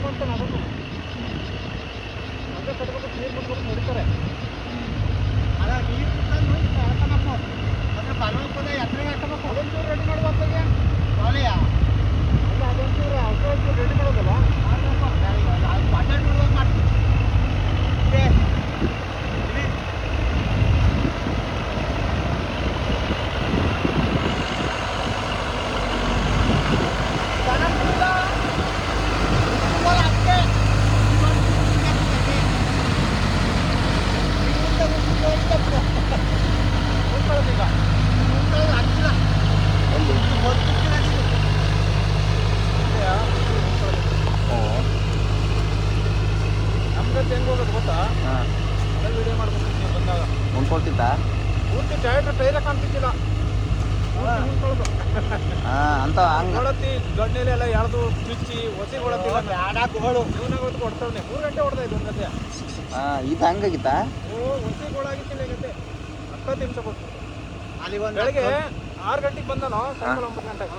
ಮಾಡ್ತಾನೆ ಅದನ್ನು ಅದೇ ಕಟ್ಬೇಕು ನೀರು ಬಿಟ್ಕೊಂಡು ನಡೀತಾರೆ ಅದ ನೀರು ಬಿಟ್ಟು ಹಾಕಬೇಕು ಅಂದರೆ ಬಲವಪ್ಪದ ಎತ್ತರಗೆ ಹಾಕಬೇಕು ಅದೊಂಚೂರು ರೆಡಿ ಮಾಡುವಂತಾಗೆ ಒಲೆಯ ಅಲ್ಲ ಅದೊಂಚೂರು ಅದೊಂಚೂರು ರೆಡಿ ಮಾಡೋದಲ್ಲ ಬಟ್ಟೆ ನೋಡುವಾಗ ಮಾಡ್ತೀವಿ ನಮ್ಗಂತ ಹೆಂಗೆ ಹೋಗೋದು ಗೊತ್ತಾ ಅದೇ ವಿಡಿಯೋ ಮಾಡ್ಬೇಕು ನೀವು ಬಂದಾಗ ಉಣ್ಕೊಳ್ತಿದ್ದ ಪೂರ್ತಿ ಟೈರ ಕಾಣ್ತಿದ್ದಿಲ್ಲ ಅಂತ ಹಂಗೆ ಗೊಳತಿ ಗಡ್ನೆಲೆಲ್ಲ ಯಾರ್ದು ಚುಚ್ಚಿ ಹೊಸಿ ಗೊಳತಿಲ್ಲ ಇವನಾಗ ಹೊತ್ತು ಕೊಡ್ತಾವನೆ 3 ಗಂಟೆ ಹೊಡೆದ ಇದು ಒಂದು ಗಂಟೆ ಇದು ಹಂಗಾಗಿತ್ತಾ ಹೊಸಿ ಗೋಳಾಗಿತ್ತಿಲ್ಲ ಗಂಟೆ 10 ನಿಮಿಷ ಕೊಟ್ಟು ಅಲ್ಲಿ ಬೆಳಗ್ಗೆ 6 ಗಂಟೆಗೆ ಬಂದನೋ ಸಾಯಂಕಾಲ 9 ಗಂಟೆಗೆ